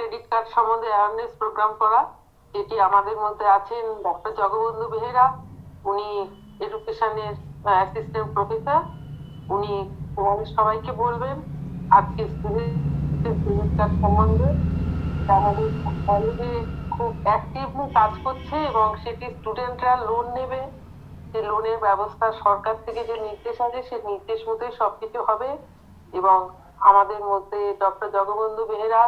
Credit card সম্বন্ধে awareness programme করা, যেটি আমাদের মধ্যে আছেন ডক্টর জগবন্ধু বেহেরা। উনি এডুকেশনের অ্যাসিস্ট্যান্ট প্রফেসর। উনি তোমাদের সবাইকে বলবেন আজকে ক্রেডিট কার্ড সম্বন্ধে। আমাদের কলেজে খুব অ্যাক্টিভলি কাজ করছে এবং সেটি স্টুডেন্টরা লোন নেবে, যে লোনের ব্যবস্থা সরকার থেকে যে নির্দেশ আছে সে নির্দেশ মতোই সবকিছু হবে। এবং আমাদের মধ্যে ডক্টর জগবন্ধু বেহেরা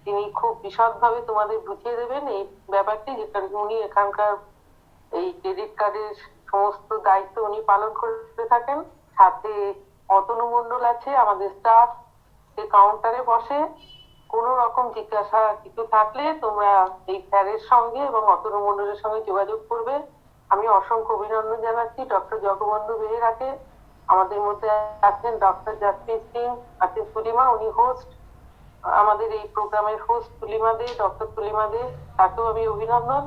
তিনি খুব বিশদভাবে তোমাদের বুঝিয়ে দেবেন এই ব্যাপারটি, যেটা উনি এখানকার এই ক্রেডিট কার্ডের সমস্ত দায়িত্ব উনি পালন করে থাকেন। সাথে অতনু মণ্ডল আছে আমাদের স্টাফ, সে কাউন্টারে বসে। কোনো রকম জিজ্ঞাসা কিছু থাকলে তোমরা এই স্যারের সঙ্গে এবং অতনু মণ্ডলের সঙ্গে যোগাযোগ করবে। আমি অসংখ্য অভিনন্দন জানাচ্ছি ডক্টর জগবন্ধু বেহেরাকে। আমাদের মধ্যে আছেন ডক্টর জাসপ্রীত সিং, আছেন তুলিমা, উনি হোস্ট, আমাদের এই প্রোগ্রামের হোস্ট তুলিমা দে, ডক্টর তুলিমা দে, তাকেও আমি অভিনন্দন।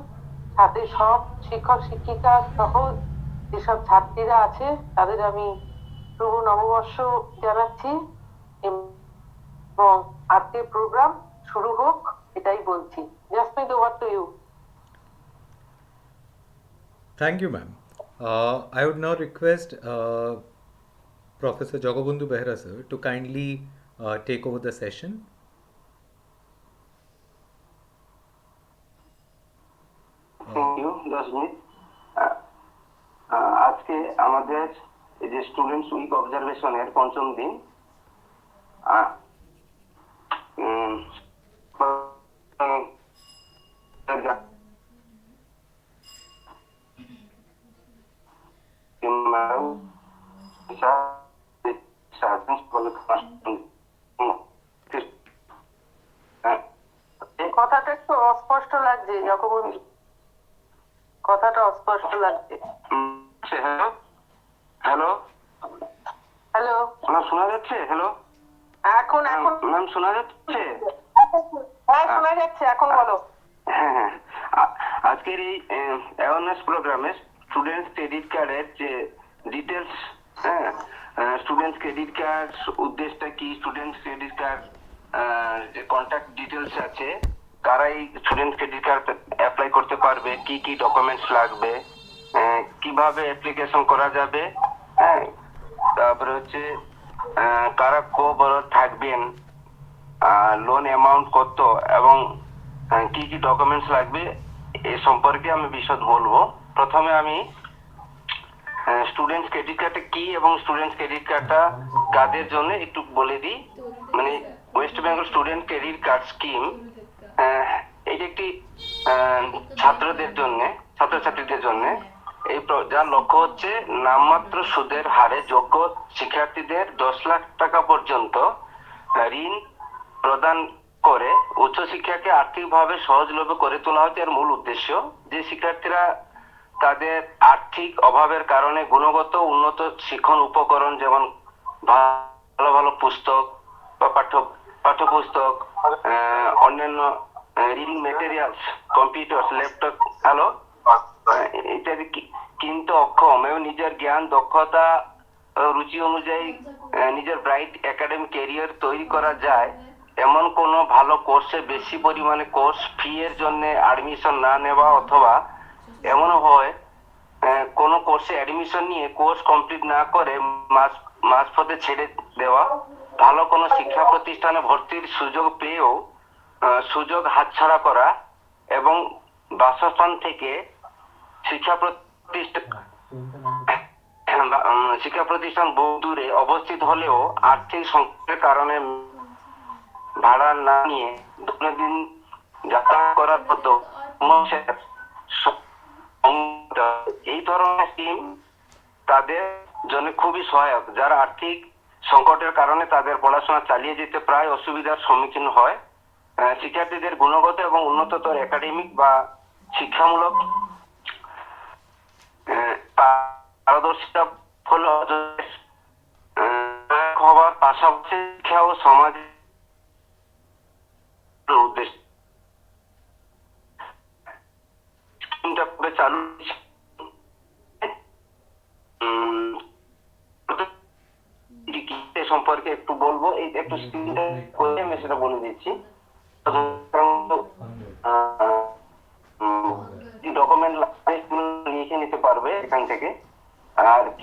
সাথে সব শিক্ষক শিক্ষিকা সহ যেসব ছাত্রীরা আছে তাদের আমি শুভ নববর্ষ জানাচ্ছি এবং আজকের প্রোগ্রাম শুরু হোক এটাই বলছি। Jasprit, over to you. Thank you, ma'am. I would now request Professor Jagabandhu Behra sir to kindly take over the session. Thank you Rajnit. আজকে আমাদের এই যে স্টুডেন্টস উইক অবজারভেশনের পঞ্চম দিন। কথাটা একটু অস্পষ্ট লাগছে জগবন্ধু, কথাটা অস্পষ্ট লাগছে। হ্যালো হ্যালো হ্যালো, ম্যাম শোনা যাচ্ছে? হ্যালো এখন এখন ম্যাম শোনা যাচ্ছে? হ্যাঁ শোনা যাচ্ছে, এখন বলো। হ্যাঁ হ্যাঁ, আজকের এই অ্যাওয়ারনেস প্রোগ্রামে স্টুডেন্টস ক্রেডিট কার্ডের যে ডিটেলস, হ্যাঁ, স্টুডেন্টস ক্রেডিট কার্ড উদ্দেশ্যটা কি, স্টুডেন্টস ক্রেডিট কার্ড যে কন্ট্যাক্ট ডিটেলস আছে, কারাই স্টুডেন্ট ক্রেডিট কার্ড অ্যাপ্লাই করতে পারবে, কি কি ডকুমেন্টস লাগবে, কিভাবে অ্যাপ্লিকেশন করা যাবে, হ্যাঁ, তারপরে হচ্ছে কারা কো-বরোধ থাকবেন, লোন অ্যামাউন্ট কত এবং কি কি ডকুমেন্টস লাগবে এ সম্পর্কে আমি বিশদ বলবো। প্রথমে আমি স্টুডেন্টস ক্রেডিট কার্ডটা কি এবং স্টুডেন্টস ক্রেডিট কার্ডটা কাদের জন্য একটু বলে দিই। মানে West Bengal student credit card scheme, এটা একটি ছাত্রদের জন্য, ছাত্রছাত্রীদের জন্য এই যার লক্ষ্য হচ্ছে নামমাত্র সুদের হারে যোগ্য শিক্ষার্থীদের 10 লাখ টাকা পর্যন্ত ঋণ প্রদান করে উচ্চশিক্ষাকে আর্থিকভাবে সহজলভ্য করে তোলা হচ্ছে এর মূল উদ্দেশ্য। যে শিক্ষার্থীরা তাদের আর্থিক অভাবের কারণে গুণগত উন্নত শিক্ষণ উপকরণ যেমন ভালো ভালো পুস্তক বা পাঠ্যপুস্তক, অন্যান্য reading materials, computer, laptop, hello ইত্যাদি কিনতে অক্ষম এবং নিজের জ্ঞান দক্ষতা রুচি অনুযায়ী নিজের ব্রাইট একাডেমিক ক্যারিয়ার তৈরি করা যায় এমন কোনো ভালো কোর্সে বেশি পরিমাণে কোর্স ফি এর জন্য অ্যাডমিশন না নেওয়া, অথবা এমনও হয় কোনো কোর্সে অ্যাডমিশন নিয়ে কোর্স কমপ্লিট না করে মাঝপথে ছেড়ে দেওয়া, ভালো কোনো শিক্ষা প্রতিষ্ঠানে ভর্তির সুযোগ পেয়েও সুযোগ হাতছাড়া করা এবং বাসস্থান থেকে শিক্ষা প্রতিষ্ঠান বহু দূরে অবস্থিত হলেও আর্থিক সংকটের কারণে ভাড়া না নিয়ে দৈনন্দিন যাতায়াত করার মতো এই ধরনের স্কিম তাদের জন্য খুবই সহায়ক, যারা আর্থিক সংকটের কারণে তাদের পড়াশোনা চালিয়ে যেতে প্রায় অসুবিধার সম্মুখীন হয়। শিক্ষার্থীদের গুণগত এবং উন্নততর একাডেমিক বা শিক্ষামূলক পারদর্শিতা হওয়ার পাশাপাশি শিক্ষা ও সমাজ উদ্দেশ্য চালু সম্পর্কে একটু বলবো। এই একটু স্ক্রিনটা করে আমি সেটা বলে দিচ্ছি।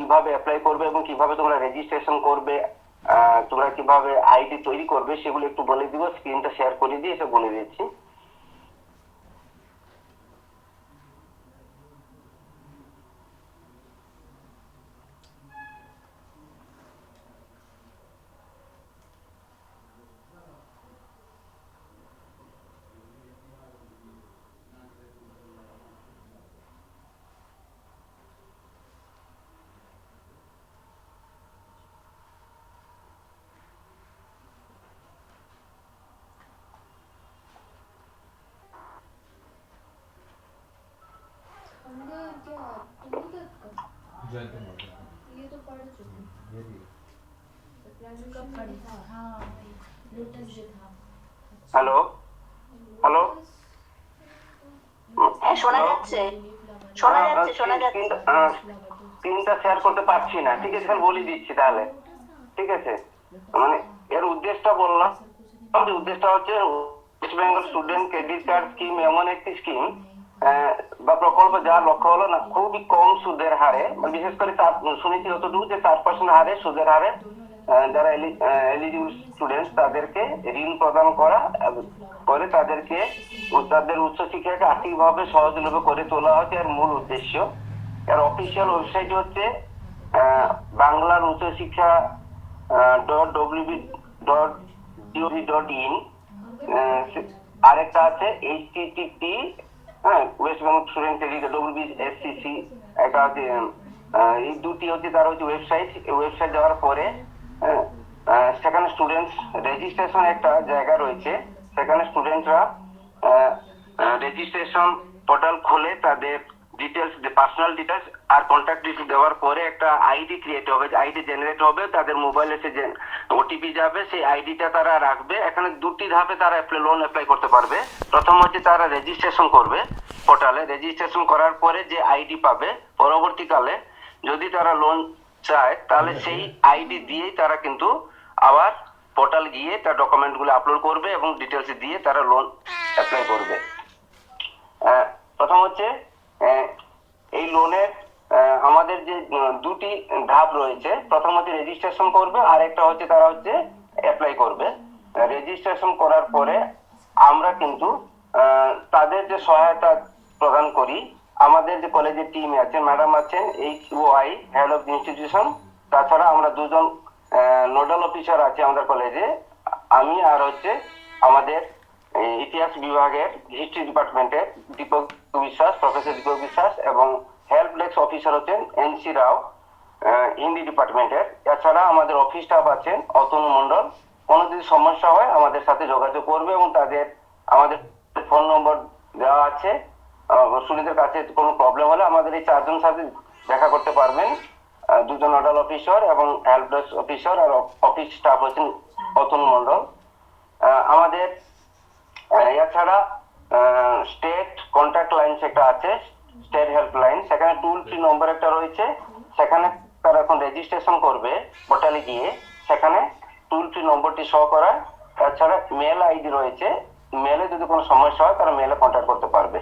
কিভাবে অ্যাপ্লাই করবে এবং কিভাবে তোমরা রেজিস্ট্রেশন করবে, তোমরা কিভাবে আইডি তৈরি করবে সেগুলো একটু বলে দিব। স্ক্রিনটা শেয়ার করে দিয়ে এটা বলে দিচ্ছি। ये तो पढ़ चुकी कब पढ़ी था हाँ वही लोटस जो था হ্যালো হ্যালো, হ্যাঁ শোনা যাচ্ছে, শোনা যাচ্ছে, শোনা যাচ্ছে। স্ক্রিনটা শেয়ার করতে পারছি না, ঠিক আছে বলে দিচ্ছি তাহলে, ঠিক আছে। মানে এর উদ্দেশ্যটা বললাম, উদ্দেশ্যটা হচ্ছে West Bengal student credit card scheme এমন একটি স্কিম বা প্রকল্প যার লক্ষ্য হলো না খুবই কম সুদের হারে, বিশেষ করে শুনেছি যতটুকু যে 4% হারে সুদের হারে যারা এলিজিবল স্টুডেন্ট তাদেরকে ঋণ প্রদান করা করে তাদেরকে তাদের উচ্চশিক্ষাকে আর্থিকভাবে সহজলভ্য করে তোলা হচ্ছে এর মূল উদ্দেশ্য। এর অফিসিয়াল ওয়েবসাইট হচ্ছে বাংলার উচ্চশিক্ষা .wb.gov.in, আরেকটা আছে http West Bengal student credit WBSCC, একটা হচ্ছে এই দুটি হচ্ছে তার হচ্ছে ওয়েবসাইট। এই ওয়েবসাইট যাওয়ার পরে সেখানে স্টুডেন্টস রেজিস্ট্রেশন একটা জায়গা রয়েছে, সেখানে স্টুডেন্টরা রেজিস্ট্রেশন পোর্টাল খুলে তাদের ডিটেলস, পার্সোনাল ডিটেলস আর কন্ট্যাক্ট ডিটেলস দেওয়ার পরে একটা আইডি ক্রিয়েট হবে, আইডি জেনারেট হবে, তাদের মোবাইলে সে ওটিপি যাবে, সেই আইডিটা তারা রাখবে। এখানে দুটি ধাপে তারা লোন অ্যাপ্লাই করতে পারবে। প্রথম হচ্ছে তারা রেজিস্ট্রেশন করবে পোর্টালে, রেজিস্ট্রেশন করার পরে যে আইডি পাবে, পরবর্তীকালে যদি তারা লোন চায় তাহলে সেই আইডি দিয়েই তারা কিন্তু আবার পোর্টাল গিয়ে তার ডকুমেন্টগুলো আপলোড করবে এবং ডিটেলস দিয়ে তারা লোন অ্যাপ্লাই করবে। প্রথম হচ্ছে এই লোনের আমাদের যে দুটি ধাপ রয়েছে, প্রথম হচ্ছে রেজিস্ট্রেশন করবে আর একটা হচ্ছে তারা হচ্ছে অ্যাপ্লাই করবে। রেজিস্ট্রেশন করার পরে আমরা কিন্তু তাদের যে সহায়তা প্রদান করি, আমাদের যে কলেজের টিম আছে, ম্যাডাম আছেন HOI হেড অফ ইনস্টিটিউশন, তাছাড়া আমরা দুজন নোডাল অফিসার আছে আমাদের কলেজে, আমি আর হচ্ছে আমাদের ইতিহাস বিভাগের হিস্ট্রি ডিপার্টমেন্টের দীপক বিশ্বাস, প্রফেসর দীপক বিশ্বাস, এবং হেল্প ডেস্ক অফিসার হচ্ছেন NC রাও হিন্দি ডিপার্টমেন্টের। এছাড়া আমাদের অফিস স্টাফ আছেন অতনু মন্ডল। কোনো যদি সমস্যা হয় আমাদের সাথে যোগাযোগ করবে এবং আমাদের ফোন নম্বর দেওয়া আছে। স্টুডেন্টের কাছে কোনো প্রবলেম হলে আমাদের এই চারজনের সাথে দেখা করতে পারবেন, দুজন নোডাল অফিসার এবং হেল্প ডেস্ক অফিসার, আর অফিস স্টাফ হচ্ছেন অতনু মন্ডল। আমাদের এছাড়া স্টেট কন্ট্যাক্ট লাইন একটা আছে, স্টেট হেল্পলাইন, সেখানে টুল ফ্রি নম্বর একটা রয়েছে, সেখানে তারা এখন রেজিস্ট্রেশন করবে পোর্টালে গিয়ে, সেখানে টুল ফ্রি নম্বরটি শো করা। এছাড়া মেল আইডি রয়েছে, মেলে যদি কোনো সমস্যা হয় তারা মেলে কন্ট্যাক্ট করতে পারবে।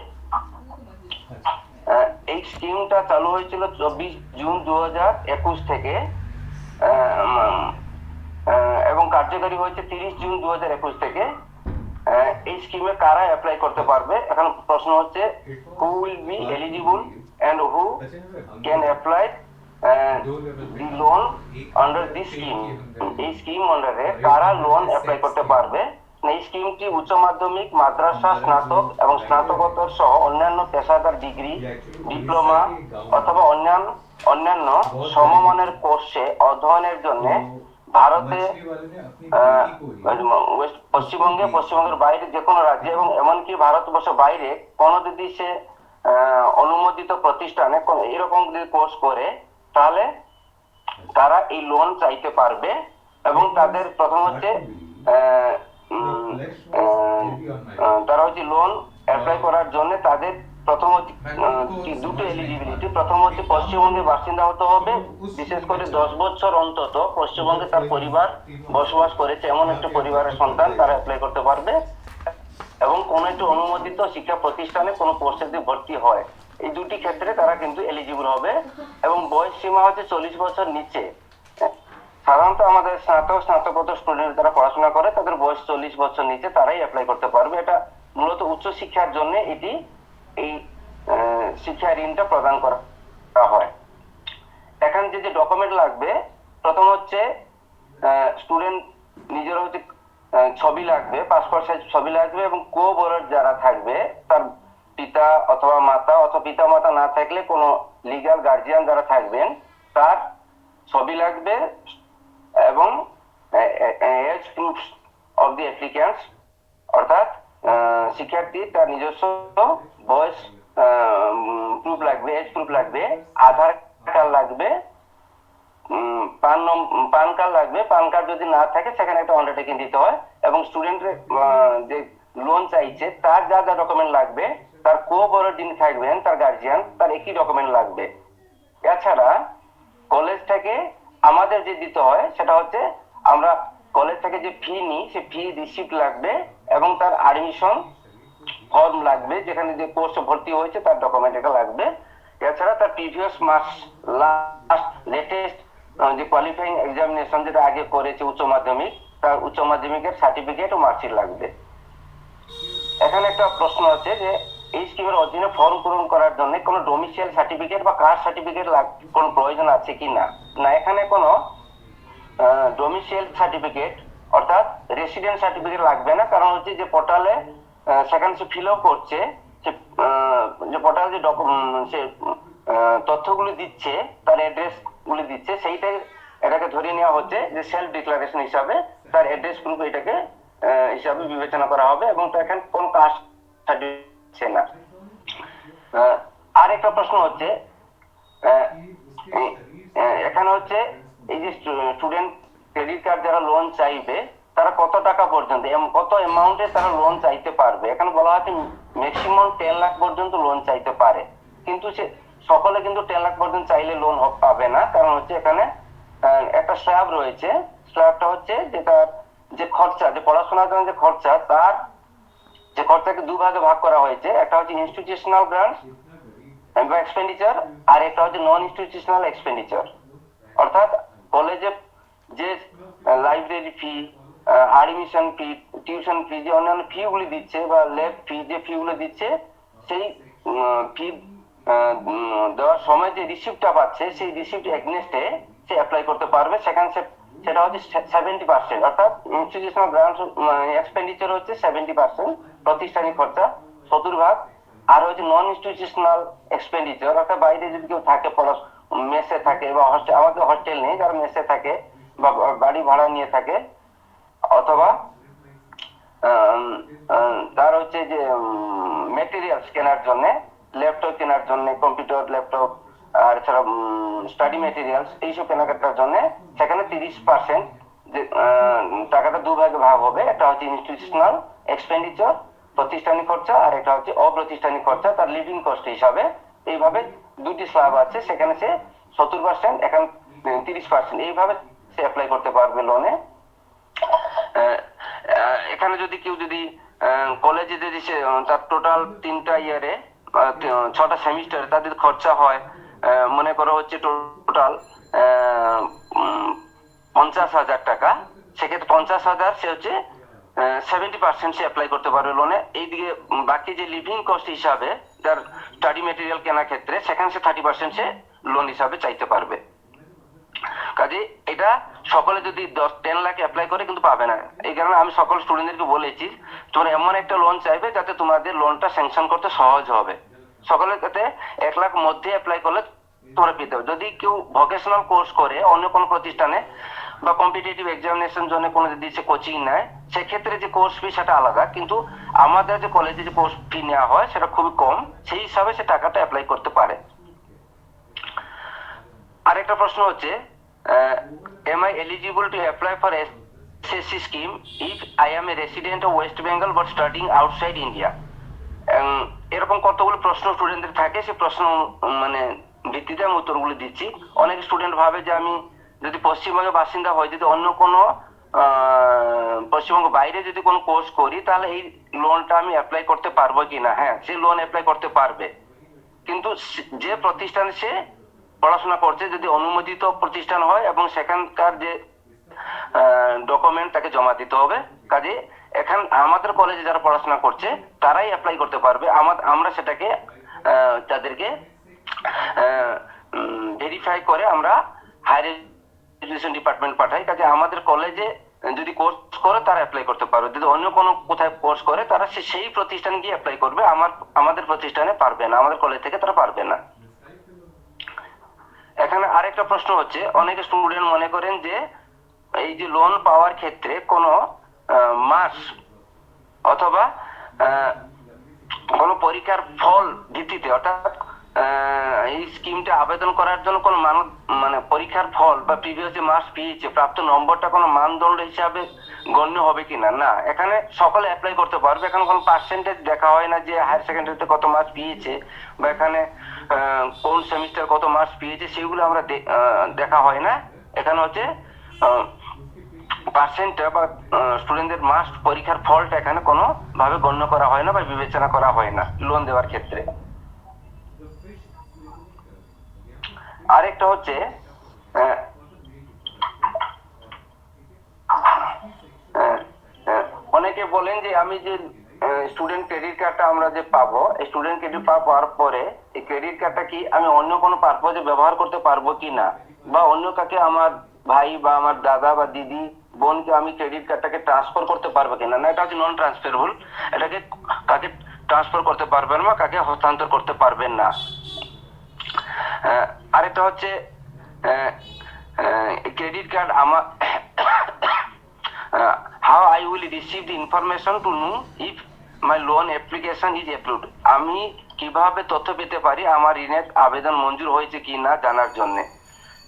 এই স্কিমটা চালু হয়েছিল 24 জুন 2021 থেকে এবং কার্যকারী হয়েছে 30 জুন 2021 থেকে। এই স্কিমে কারা অ্যাপ্লাই করতে পারবে, এখন প্রশ্ন হচ্ছে who will be eligible and who can apply the loan under this scheme. এই স্কিম আন্ডারে কারা লোন অ্যাপ্লাই করতে পারবে। এই স্কিমটি উচ্চ মাধ্যমিক, মাদ্রাসা, স্নাতক এবং স্নাতকোত্তর সহ অন্যান্য পেশাদার ডিগ্রি, ডিপ্লোমা অথবা অন্যান্য সমমানের কোর্সে অধ্যয়নের জন্য ভারতে, পশ্চিমবঙ্গের বাইরে যে কোনো রাজ্যে এবং এমনকি ভারতবর্ষের বাইরে কোনো যদি সে অনুমোদিত প্রতিষ্ঠানে এরকম যদি কোর্স করে তাহলে তারা এই লোন চাইতে পারবে। এবং তাদের প্রথম হচ্ছে তারা হচ্ছে লোন অ্যাপ্লাই করার জন্য তাদের প্রথম হচ্ছে দুটো এলিজিবিলিটি। প্রথম হচ্ছে পশ্চিমবঙ্গের বাসিন্দা হতে হবে, বিশেষ করে 10 বছর অন্তত পশ্চিমবঙ্গে তার পরিবার বসবাস করেছে এমন একটা পরিবারের সন্তান, তারা অ্যাপ্লাই করতে পারবে। এবং কোনো একটি অনুমোদিত শিক্ষা প্রতিষ্ঠানে কোনো কোর্সে যদি ভর্তি হয়, এই দুটি ক্ষেত্রে তারা কিন্তু এলিজিবল হবে এবং বয়স সীমা হচ্ছে 40 বছর নিচে। সাধারণত আমাদের স্নাতকোত্তর স্টুডেন্ট যারা পড়াশোনা করে তাদের বয়স 40 বছর নিচে, তারাই অ্যাপ্লাই করতে পারবে। এটা মূলত উচ্চ শিক্ষার জন্য এই শিক্ষা ঋণটা প্রদান করা হয়। এখানে যে ডকুমেন্ট লাগবে, প্রথম হচ্ছে স্টুডেন্ট নিজের হচ্ছে ছবি লাগবে, পাসপোর্ট সাইজ ছবি লাগবে এবং কোঅ্যাবরেট যারা থাকবে তার পিতা অথবা মাতা, অথবা পিতা মাতা না থাকলে কোনো লিগ্যাল গার্জিয়ান যারা থাকবেন তার ছবি লাগবে এবং age proof of the applicants, অর্থাৎ শিক্ষার্থী তার নিজস্ব বয়স প্রুফ লাগবে, এজ প্রুফ লাগবে, আধার কার্ড লাগবে, পান কার্ড লাগবে। পান কার্ড যদি না থাকে সেখানে একটা আন্ডারটেকিং দিতে হয় এবং স্টুডেন্টের যে লোন চাইছে তার যা যা ডকুমেন্ট লাগবে, তার কোঅ্যাবরেট যিনি থাকবেন তার গার্জিয়ান, তার একই ডকুমেন্ট লাগবে। এছাড়া কলেজ থেকে আমাদের যে দিতে হয় সেটা হচ্ছে, আমরা কলেজ থেকে যে ফি নিই সে ফি রিসিপ্ট লাগবে এবং তার অ্যাডমিশন ফর্ম লাগবে, যেখানে যে কোর্সে ভর্তি হয়েছে তার ডকুমেন্ট এটা লাগবে। এছাড়া তার প্রিভিয়াস মার্কস, লাস্ট লেটেস্ট যে কোয়ালিফাইং এক্সামিনেশন যেটা আগে করেছে উচ্চ মাধ্যমিক, তার উচ্চ মাধ্যমিকের সার্টিফিকেট ও মার্কশিট লাগবে। এখানে একটা প্রশ্ন আছে যে এই স্কিমের অধীনে ফর্ম পূরণ করার জন্য কোনো ডোমিসাইল সার্টিফিকেট বা কাস্ট সার্টিফিকেট কোনো প্রয়োজন আছে কি না? না, এখানে কোনো ডোমিসাইল সার্টিফিকেট অর্থাৎ রেসিডেন্ট সার্টিফিকেট লাগবে না। কারণ হচ্ছে যে পোর্টালে সেখানে সে ফিল আপ করছে, যে পোর্টাল যে সে তথ্যগুলি দিচ্ছে, তার অ্যাড্রেস গুলি দিচ্ছে, সেইটাই এটাকে ধরে নেওয়া হচ্ছে যে সেলফ ডিক্লারেশন হিসাবে তার অ্যাড্রেস প্রুফ এটাকে হিসাবে বিবেচনা করা হবে এবং এখানে কোন কাস্ট সার্টিফিকেট না। আর একটা প্রশ্ন হচ্ছে, এখানে হচ্ছে এই যে স্টুডেন্ট ক্রেডিট কার্ড যারা লোন চাইবে তারা কত টাকা পর্যন্ত, কত অ্যামাউন্টে তারা লোন চাইতে পারবে। এখানে বলা হচ্ছে ম্যাক্সিমাম 10 লাখ পর্যন্ত লোন চাইতে পারে, কিন্তু সে সকলে কিন্তু 10 লাখ পর্যন্ত চাইলে লোন পাবে না। কারণ হচ্ছে এখানে একটা স্ল্যাব রয়েছে, স্ল্যাবটা হচ্ছে যে তার যে খরচা, যে পড়াশোনার জন্য যে খরচা, তার যে খরচাকে দুভাগে ভাগ করা হয়েছে। একটা হচ্ছে ইনস্টিটিউশনাল গ্রান্ট বা এক্সপেন্ডিচার, আর একটা হচ্ছে নন ইনস্টিটিউশনাল এক্সপেন্ডিচার। অর্থাৎ কলেজে যে লাইব্রেরি ফি, অ্যাডমিশন ফি, টিউশন ফি, যে অন্যান্য ফি গুলি দিচ্ছে বা ল্যাব ফি, যে ফি গুলো দিচ্ছে, সেই ফি দেওয়ার সময় যে রিসিপ্টটা পাচ্ছে সেই রিসিপ্ট এগনেস্টে সে অ্যাপ্লাই করতে পারবে। সেখানে সেটা হচ্ছে 70%, অর্থাৎ ইনস্টিটিউশনাল গ্রান্ট এক্সপেন্ডিচার হচ্ছে 70%, প্রতিষ্ঠানিক খরচা 70%, আর হচ্ছে নন ইনস্টিটিউশনাল এক্সপেন্ডিচার, অর্থাৎ বাইরে যদি কেউ থাকে, মেসে থাকে বা হস্টেল, আমাদের হস্টেল নেই, যারা মেসে থাকে বা বাড়ি ভাড়া নিয়ে থাকে, অথবা তার হচ্ছে যে মেটেরিয়ালস কেনার জন্য, ল্যাপটপ কেনার জন্য, কম্পিউটার, ল্যাপটপ, আর এছাড়া স্টাডি মেটেরিয়ালস, এইসব কেনাকাটার জন্য সেখানে 30% যে টাকাটা দুভাগে ভাগ হবে। একটা হচ্ছে ইনস্টিটিউশনাল এক্সপেন্ডিচার, প্রতিষ্ঠানিক খরচা, আর একটা হচ্ছে অপ্রতিষ্ঠানিক খরচা, তার লিভিং কস্ট হিসাবে। এইভাবে দুটি স্ল্যাব আছে, সেখানে সে 70%, এখানে 30%, এইভাবে সে অ্যাপ্লাই করতে পারবে লোনে। এখানে যদি কেউ যদি কলেজে যদি সে তার টোটাল 3টা ইয়ারে 6টা সেমিস্টারে তাদের খরচা হয়, মনে করো হচ্ছে টোটাল 50,000 টাকা, সেক্ষেত্রে 50,000 সে হচ্ছে 70% সে অ্যাপ্লাই করতে পারবে লোনে। এইদিকে বাকি যে লিভিং কস্ট হিসাবে তার স্টাডি মেটেরিয়াল কেনার ক্ষেত্রে সেখানে সে 30% সে লোন হিসাবে চাইতে পারবে। কাজে এটা সকলে যদি 10 লাখ অ্যাপ্লাই করে কিন্তু পাবে না। এই কারণে আমি সকল স্টুডেন্টদেরকে বলেছি, তোমরা এমন একটা লোন চাইবে যাতে তোমাদের লোনটা স্যাংশন করতে সহজ হবে। সকলের যাতে 1 লাখ মধ্যে অ্যাপ্লাই করলে তোমরা পেতে হবে। যদি কেউ ভোকেশনাল কোর্স করে অন্য কোনো প্রতিষ্ঠানে বা কম্পিটিটিভ এক্সামিনেশন জন্য কোনো যদি সে কোচিং নেয়, সেক্ষেত্রে যে কোর্স ফি সেটা আলাদা, কিন্তু আমাদের যে কলেজে যে কোর্স ফি নেওয়া হয় সেটা খুবই কম, সেই হিসাবে সে টাকাটা অ্যাপ্লাই করতে পারে। আরেকটা প্রশ্ন হচ্ছে, am I eligible to apply for SSC scheme if I am a resident of West Bengal but studying outside India? এরকম কতগুলো প্রশ্ন স্টুডেন্টদের থাকে, সেই প্রশ্ন মানে ভিত্তিতে আমি উত্তরগুলো দিচ্ছি। অনেক স্টুডেন্ট ভাবে যে আমি যদি পশ্চিমবঙ্গের বাসিন্দা হয়, যদি অন্য কোনো পশ্চিমবঙ্গ বাইরে যদি কোনো কোর্স করি, তাহলে এই লোনটা আমি অ্যাপ্লাই করতে পারবো কিনা। হ্যাঁ, সেই লোন অ্যাপ্লাই করতে পারবে। কিন্তু যে প্রতিষ্ঠানে সে পড়াশোনা করছে যদি অনুমোদিত প্রতিষ্ঠান হয় এবং সেখানকার যে ডকুমেন্ট তাকে জমা দিতে হবে। কাজে এখন আমাদের কলেজে যারা পড়াশোনা করছে তারাই অ্যাপ্লাই করতে পারবে। আমরা সেটাকে তাদেরকে ভেরিফাই করে আমরা হায়ার এডুকেশন ডিপার্টমেন্ট পাঠাই। কাজে আমাদের কলেজে যদি কোর্স করে তারা অ্যাপ্লাই করতে পারবে, যদি অন্য কোনো কোথায় কোর্স করে তারা সেই প্রতিষ্ঠানে গিয়ে অ্যাপ্লাই করবে, আমাদের প্রতিষ্ঠানে পারবে না, আমাদের কলেজ থেকে তারা পারবে না। এখানে আরেকটা প্রশ্ন হচ্ছে, অনেকে স্টুডেন্ট মনে করেন যে এই যে লোন পাওয়ার ক্ষেত্রে কোনো মাস অথবা কোনো পরীক্ষার ফল ভিত্তিতে, অর্থাৎ এই স্কিমটা আবেদন করার জন্য কোনো মানে পরীক্ষার ফল বা প্রিভিয়াস যে মার্কস পেয়েছে প্রাপ্ত নম্বরটা কোনো মানদণ্ড হিসাবে গণ্য হবে কিনা? না, এখানে সকলে অ্যাপ্লাই করতে পারবে। এখানে কোনো পার্সেন্টেজ দেখা হয় না যে হায়ার সেকেন্ডারিতে কত মার্কস পেয়েছে বা এখানে কোন সেমিস্টার কত মার্কস পেয়েছে, সেগুলো আমরা দেখা হয় না। এখানে হচ্ছে পার্সেন্টটা বা স্টুডেন্টদের মার্কস পরীক্ষার ফলটা এখানে কোনো ভাবে গণ্য করা হয় না বা বিবেচনা করা হয় না লোন দেওয়ার ক্ষেত্রে। আরেকটা হচ্ছে অনেকে বলেন যে আমি যে স্টুডেন্ট ক্রেডিট কার্ডটা আমরা যে পাবো, এই স্টুডেন্ট ক্রেডিট পাওয়ার পরে এই ক্রেডিট কার্ডটা কি আমি অন্য কোনো পারপোজে ব্যবহার করতে পারবো কিনা, বা অন্য কাকে, আমার ভাই বা আমার দাদা বা দিদি বোনকে আমি ক্রেডিট কার্ডটাকে ট্রান্সফার করতে পারবো কিনা? না, এটা হচ্ছে নন ট্রান্সফারেবল। এটাকে কাকে ট্রান্সফার করতে পারবেন না, কাকে হস্তান্তর করতে পারবেন না। আরেকটা হচ্ছে ক্রেডিট কার্ড আমার how I will receive the information to know if my loan application is approved। আমি কিভাবে তথ্য পেতে পারি আমার ঋণের আবেদন মঞ্জুর হয়েছে কি না জানার জন্য?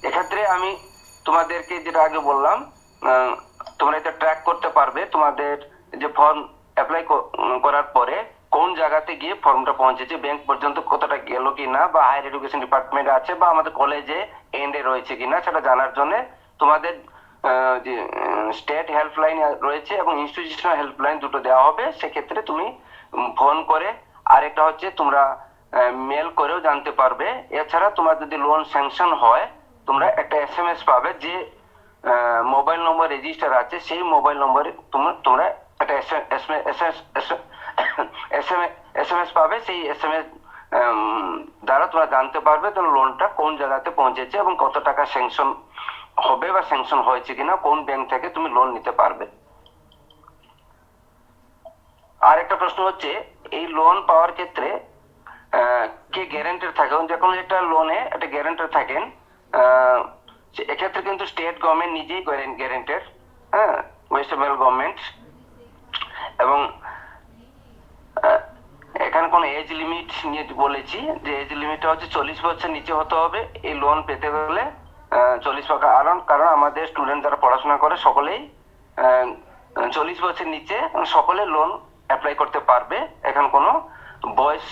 এক্ষেত্রে আমি তোমাদেরকে যেটা আগে বললাম, তোমরা এটা ট্র্যাক করতে পারবে তোমাদের যে ফর্ম অ্যাপ্লাই করার পরে কোন জায়গাতে গিয়ে ফর্মটা পৌঁছেছে, ব্যাংক পর্যন্ত কতটা গেল কিনা, বা হায়ার এডুকেশন ডিপার্টমেন্টে আছে বা আমাদের কলেজে এন্ডে রয়েছে কিনা সেটা জানার জন্য তোমাদের যে স্টেট হেল্পলাইন রয়েছে এবং ইনস্টিটিউশনাল হেল্পলাইন দুটো দেওয়া হবে। সেক্ষেত্রে তুমি ফোন করে, আরেকটা হচ্ছে তোমরা মেল করেও জানতে পারবে। এছাড়া তোমার যদি লোন স্যাংশন হয় তোমরা একটা SMS পাবে, যে মোবাইল নম্বর রেজিস্টার আছে সেই মোবাইল নম্বরে তোমরা একটা SMS পাবে। সেই SMS দ্বারা তোমরা জানতে পারবে তোমার লোনটা কোন জায়গাতে পৌঁছেছে এবং কত টাকা স্যাংশন হবে বা স্যাংশন হয়েছে কিনা, কোন ব্যাংক থেকে তুমি লোন নিতে পারবে। আরেকটা প্রশ্ন হচ্ছে, এই লোন পাওয়ার ক্ষেত্রে কে গ্যারান্টার থাকে? যে কোনো একটা লোনে একটা গ্যারান্টার থাকেন। এক্ষেত্রে কিন্তু স্টেট গভর্নমেন্ট নিজেই গ্যারান্টার, ওয়েস্ট বেঙ্গল গভর্নমেন্ট। এবং এখানে কোন এজ লিমিট নিয়ে বলেছি, যে এজ লিমিটটা হচ্ছে 40 বছর নিচে হতে হবে এই লোন পেতে গেলে। 40 বছর, কারণ আমাদের স্টুডেন্ট যারা পড়াশোনা করে সকলেই 40 বছর নিচে সকলে লোন অ্যাপ্লাই করতে পারবে। এখন কোনো বয়স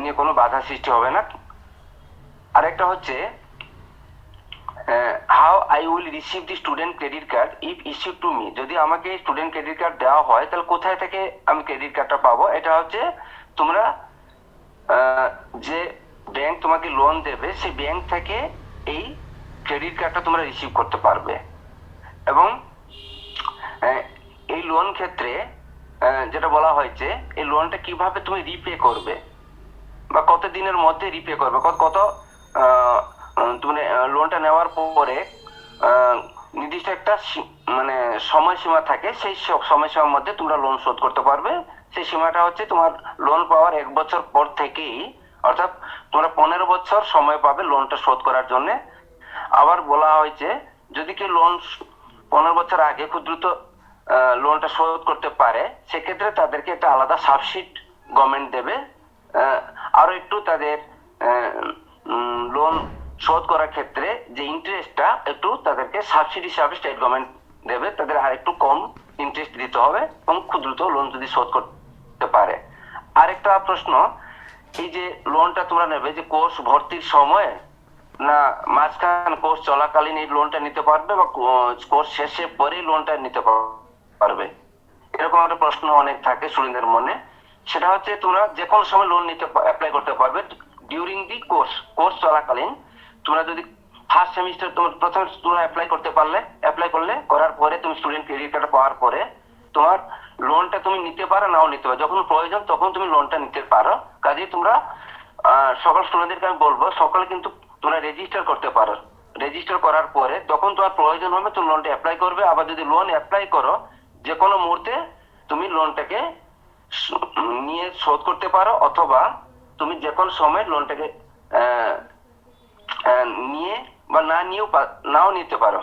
নিয়ে কোনো বাধা সৃষ্টি হবে না। আরেকটা হচ্ছে how I will receive the student credit card if issued to me. যদি আমাকে স্টুডেন্ট ক্রেডিট কার্ড দেওয়া হয় তাহলে কোথায় থেকে আমি ক্রেডিট কার্ডটা পাবো? এটা হচ্ছে তোমরা যে ব্যাংক তোমাকে লোন দেবে সেই ব্যাংক থেকে এই ক্রেডিট কার্ডটা তোমরা রিসিভ করতে পারবে। এবং এই লোন ক্ষেত্রে যেটা বলা হয়েছে, এই লোনটা কিভাবে তুমি রিপে করবে বা কত দিনের মধ্যে রিপে করবে, কত তুমি লোনটা নেওয়ার পরে নির্দিষ্ট একটা মানে সময়সীমা থাকে, সেই সময়সীমার মধ্যে তোমরা লোন শোধ করতে পারবে। সেই সীমাটা হচ্ছে তোমার লোন পাওয়ার 1 বছর পর থেকেই, অর্থাৎ তোমরা 15 বছর সময় পাবে লোনটা শোধ করার জন্য। আবার বলা হয়েছে যদি কেউ লোন 15 বছর আগে খুব দ্রুত লোনটা শোধ করতে পারে সেক্ষেত্রে তাদেরকে একটা আলাদা সাবসিড গভর্নমেন্ট দেবে। আরো একটু তাদের লোন শোধ করার ক্ষেত্রে যে ইন্টারেস্টটা একটু তাদেরকে সাবসিডি হিসাবে স্টেট গভর্নমেন্ট দেবে, তাদের আর একটু কম ইন্টারেস্ট দিতে হবে এবং খুব দ্রুত লোন যদি শোধ করতে পারে। আরেকটা প্রশ্ন, এই যে লোনটা তোমরা নেবে যে কোর্স ভর্তির সময় না মাঝখান কোর্স চলাকালীন এই লোনটা নিতে পারবে, বা কোর্স শেষে পরে লোনটা নিতে পারবে? এরকম একটা প্রশ্ন অনেক থাকে স্টুডেন্টদের মনে। সেটা হচ্ছে তোমরা যে কোনো সময় লোন নিতে অ্যাপ্লাই করতে পারবে, ডিউরিং দি কোর্স চলাকালীন তোমরা যদি ফার্স্ট সেমিস্টার তোমার প্রথম তোমরা অ্যাপ্লাই করলে করার পরে তুমি স্টুডেন্ট ক্রেডিট কার্ড পাওয়ার পরে তোমার লোনটা তুমি নিতে পারো নাও নিতে পারো, যখন প্রয়োজন তখন তুমি লোনটা নিতে পারো। কাজেই তোমরা সকল স্টুডেন্টদেরকে আমি বলবো সকলে কিন্তু তোমরা রেজিস্টার করতে পারো। রেজিস্টার করার পরে যখন তোমার প্রয়োজন হবে তুমি লোনটা অ্যাপ্লাই করবে। আবার যদি লোন অ্যাপ্লাই করো যে কোনো মুহূর্তে তুমি লোনটাকে নিয়ে শোধ করতে পারো, অথবা তুমি যে কোনো সময় লোনটাকে নিয়ে বা নাও নিতে পারো।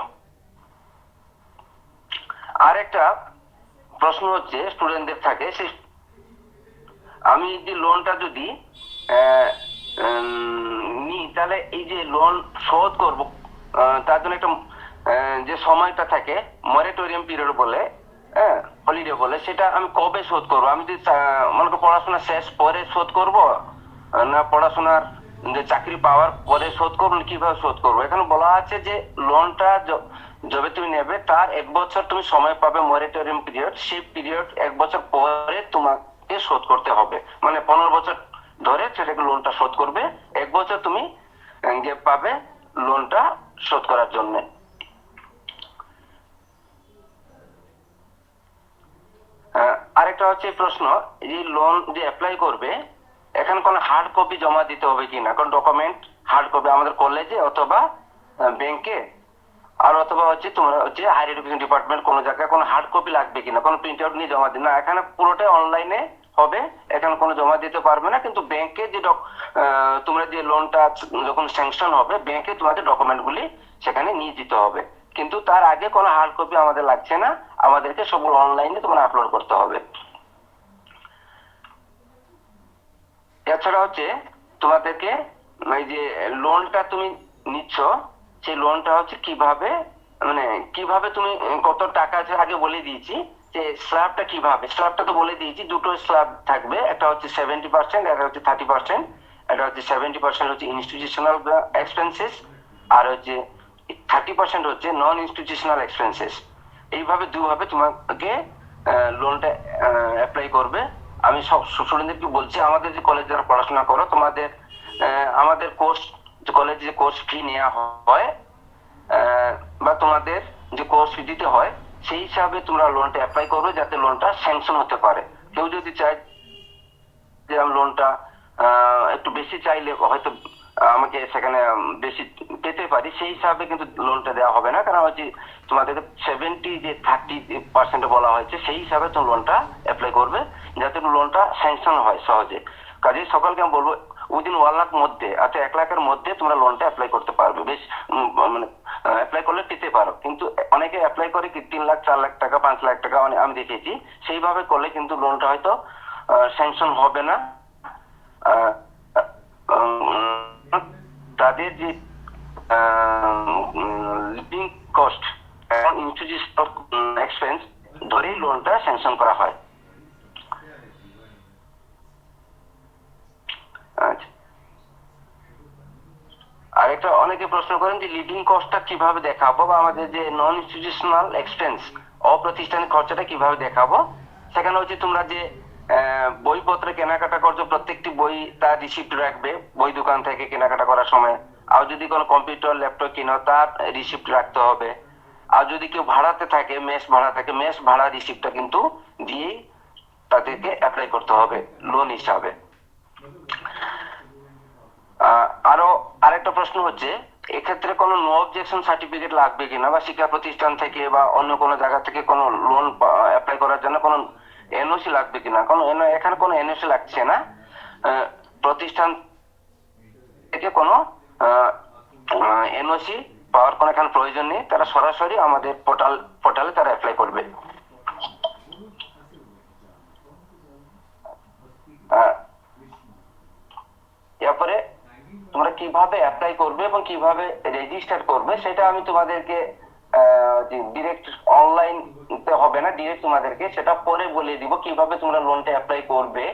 আর একটা প্রশ্ন হচ্ছে স্টুডেন্টদের থাকে, সেই আমি যে লোনটা যদি নিই তাহলে এই যে লোন শোধ করব তার জন্য একটা যে সময়টা থাকে মরেটোরিয়াম পিরিয়ড বলে, হলিডে বলে, সেটা আমি কবে শোধ করবো? আমি যদি মনে করো পড়াশোনা শেষ পরে শোধ করব, না পড়াশোনার যে চাকরি পাওয়ার পরে শোধ করবো, কিভাবে শোধ করবো? এখানে বলা আছে যে লোনটা যবে তুমি নেবে তার 1 বছর তুমি সময় পাবে মরেটোরিয়াম পিরিয়ড, সেই পিরিয়ড 1 বছর পরে তোমাকে শোধ করতে হবে। মানে 15 বছর ধরে সেটাকে লোনটা শোধ করবে, 1 বছর তুমি গ্যাপ পাবে লোনটা শোধ করার জন্য। আরেকটা হচ্ছে প্রশ্ন, এই লোন যে অ্যাপ্লাই করবে এখানে কোনো হার্ড কপি জমা দিতে হবে কিনা, কোন ডকুমেন্ট হার্ড কপি আমাদের কলেজে অথবা ব্যাংকে, আর অথবা হচ্ছে তোমরা হচ্ছে হায়ার এডুকেশন ডিপার্টমেন্ট কোনো জায়গায় কোনো হার্ড কপি লাগবে কিনা, কোনো প্রিন্ট আউট নিয়ে জমা দিন না, এখানে পুরোটাই অনলাইনে হবে, এখানে কোনো জমা দিতে পারবে না। কিন্তু ব্যাংকে যে তোমরা যে লোনটা যখন স্যাংশন হবে ব্যাংকে তোমাদের ডকুমেন্ট গুলি সেখানে নিয়ে যেতে হবে, কিন্তু তার আগে কোনো হার্ড কপি আমাদের লাগছে না, আমাদেরকে সবগুলো অনলাইনে তোমরা আপলোড করতে হবে। এছাড়া হচ্ছে তোমাদেরকে এই যে লোনটা তুমি নিচ্ছ সেই লোনটা হচ্ছে কিভাবে তুমি কত টাকা আছে আগে বলে দিয়েছি, যে স্ল্যাবটা কিভাবে, স্ল্যাবটা তো বলে দিয়েছি, দুটো স্ল্যাব থাকবে, একটা হচ্ছে 70%, একটা হচ্ছে 30%। এটা হচ্ছে 70% হচ্ছে ইনস্টিটিউশনাল এক্সপেন্সেস, আর হচ্ছে 30% হচ্ছে নন ইনস্টিটিউশনাল এক্সপেন্সেস। এইভাবে দুভাবে তোমাকে লোনটা অ্যাপ্লাই করবে। আমি সব স্টুডেন্টদেরকে বলছি, আমাদের যে কলেজে যারা পড়াশোনা করো তোমাদের আমাদের কোর্স কলেজে যে কোর্স ফি নেওয়া হয় বা তোমাদের যে কোর্স ফি দিতে হয় সেই হিসাবে তোমরা লোনটা অ্যাপ্লাই করবে, যাতে লোনটা স্যাংশন হতে পারে। কেউ যদি চায় যে আমি লোনটা একটু বেশি চাইলে হয়তো আমাকে সেখানে বেশি পেতে পারি, সেই হিসাবে কিন্তু লোনটা দেওয়া হবে না, কারণ হচ্ছে তোমাদেরকে 30% বলা হয়েছে, সেই হিসাবে তুমি লোনটা অ্যাপ্লাই করবে যাতে লোনটা স্যাংশন হয় সহজে। কাজে সকলকে আমি বলবো উইদিন 1 লাখ মধ্যে, আচ্ছা 1 লাখের মধ্যে তোমরা লোনটা অ্যাপ্লাই করতে পারবে, বেশ মানে অ্যাপ্লাই করলে পেতে পারো। কিন্তু অনেকে অ্যাপ্লাই করে কি 3 লাখ 4 লাখ টাকা 5 লাখ টাকা আমি দেখেছি, সেইভাবে করলে কিন্তু লোনটা হয়তো স্যাংশন হবে না। তাদের যে লিভিং কস্ট এবং ইনস্টিটিউশনাল এক্সপেন্স ধরেই লোনটা স্যাংশন করা হয়। আচ্ছা, আরেকটা অনেকে প্রশ্ন করেন যে লিভিং কস্টটা কিভাবে দেখাবো, বা আমাদের যে নন ইনস্টিটিউশনাল এক্সপেন্স অপ্রতিষ্ঠানিক খরচাটা কিভাবে দেখাবো। সেখানে হচ্ছে তোমরা যে বইপত্র কেনাকাটা করছো প্রত্যেকটি বই তার রিসিপ্ট রাখবে বই দোকান থেকে কেনাকাটা করার সময়, আর যদি কোনো কম্পিউটার ল্যাপটপ কিনো তার রিসিপ্ট রাখতে হবে, আর যদি কেউ ভাড়াতে থাকে মেস ভাড়া রিসিপ্টটা কিন্তু দিয়েই তাদেরকে অ্যাপ্লাই করতে হবে লোন হিসাবে। আরো আরেকটা প্রশ্ন হচ্ছে এক্ষেত্রে কোনো নো অবজেকশন সার্টিফিকেট লাগবে কিনা, বা শিক্ষা প্রতিষ্ঠান থেকে বা অন্য কোনো জায়গা থেকে কোনো লোন অ্যাপ্লাই করার জন্য কোনো এনওসি লাগবে কিনা। এখানে কোনো এনওসি লাগছে না, প্রতিষ্ঠান থেকে কোনো এনওসি পাওয়ার কোনো এখানে প্রয়োজন নেই, তারা সরাসরি আমাদের পোর্টালে তারা অ্যাপ্লাই করবে। এরপরে তোমরা কিভাবে অ্যাপ্লাই করবে এবং কিভাবে রেজিস্টার করবে সেটা আমি তোমাদেরকে ডিরেক্ট অনলাইন হবে না, ডিরেক্ট তোমাদেরকে সেটা পরে বলে দিব কিভাবে তোমরা লোনটা অ্যাপ্লাই করবে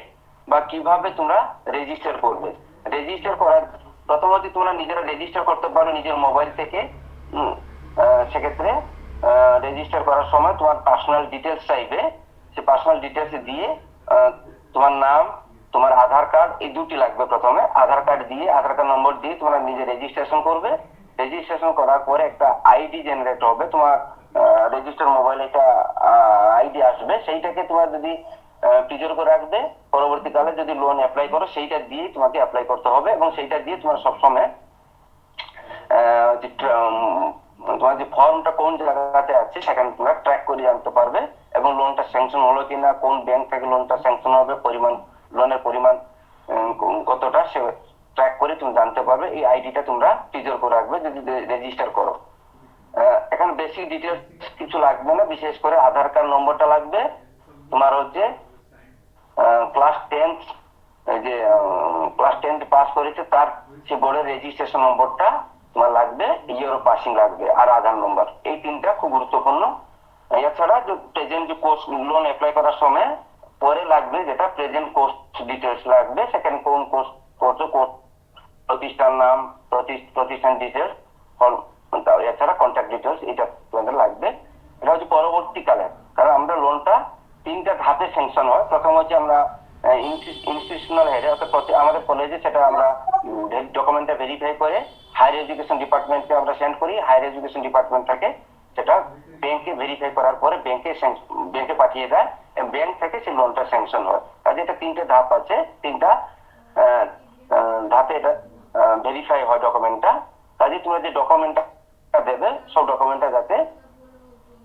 বা কিভাবে তোমরা রেজিস্টার করবে। রেজিস্টার করার প্রথমত তোমরা নিজেরা রেজিস্টার করতে পারো নিজের মোবাইল থেকে। সেক্ষেত্রে রেজিস্টার করার সময় তোমার পার্সোনাল ডিটেলস চাইবে, সে পার্সোনাল ডিটেলস দিয়ে তোমার নাম, তোমার আধার কার্ড, এই দুটি লাগবে। প্রথমে আধার কার্ড দিয়ে, আধার কার্ড নম্বর দিয়ে তোমরা নিজে রেজিস্ট্রেশন করবে। রেজিস্ট্রেশন করার পরে একটা আইডি জেনারেট হবে, তোমার রেজিস্টার মোবাইলে একটা আইডি আসবে, সেইটাকে তোমার যদি প্রিজার্ভ করে রাখবে। পরবর্তীকালে যদি লোন অ্যাপ্লাই করো সেইটা দিয়ে তোমাকে অ্যাপ্লাই করতে হবে, এবং সেইটা দিয়ে তোমার সবসময় তোমার যে ফর্মটা কোন জায়গাতে আছে সেখানে তোমরা ট্র্যাক করে জানতে পারবে, এবং লোনটা স্যাংশন হলো কিনা, কোন ব্যাংক থেকে লোনটা স্যাংশন হবে, লোনের পরিমাণ কতটা, সে ট্র্যাক করে তুমি জানতে পারবে। এই আইডিটা তোমরা প্রিজার্ভ করে রাখবে যদি রেজিস্টার করো। এখানে বেসিক ডিটেলস কিছু লাগবে না, বিশেষ করে আধার কার্ড নম্বরটা লাগবে, তোমার হচ্ছে ক্লাস 10 যে ক্লাস 10 পাস করেছে তার সে বোর্ডের রেজিস্ট্রেশন নম্বরটা তোমার লাগবে, ইয়ার পাসিং লাগবে, আর আধার নম্বর। এই তিনটা খুব গুরুত্বপূর্ণ। এছাড়া যে প্রেজেন্ট যে কোর্স লোন অ্যাপ্লাই করার সময় পরে লাগবে যেটা প্রেজেন্ট কোর্স ডিটেলস লাগবে, সেখানে কোন কোর্স করছো, কোর্স প্রতিষ্ঠান নাম, প্রতিষ্ঠান ডিটেলস, এছাড়া কন্ট্যাক্ট ডিটেলস, এটা তোমাদের লাগবে। এটা হচ্ছে পরবর্তীকালে, কারণ আমরা লোনটা 3টা ধাপে স্যাংশন হয়। প্রথম হচ্ছে আমরা ইনস্টিটিউশনাল হেডে, অর্থাৎ আমাদের কলেজে সেটা আমরা ডকুমেন্টটা ভেরিফাই করে হায়ার এডুকেশন ডিপার্টমেন্টকে আমরা সেন্ড করি। হায়ার এডুকেশন ডিপার্টমেন্ট থেকে সেটা ব্যাংকে ভেরিফাই করার পরে ব্যাংকে পাঠিয়ে দেয়, ব্যাংক থেকে সেই লোনটা স্যাংশন হয়। কাজে এটা 3টে ধাপ আছে, 3টা ধাপে এটা ভেরিফাই হয় ডকুমেন্টটা। কাজে তোমরা যে ডকুমেন্টটা দেবে সব ডকুমেন্টটা যাতে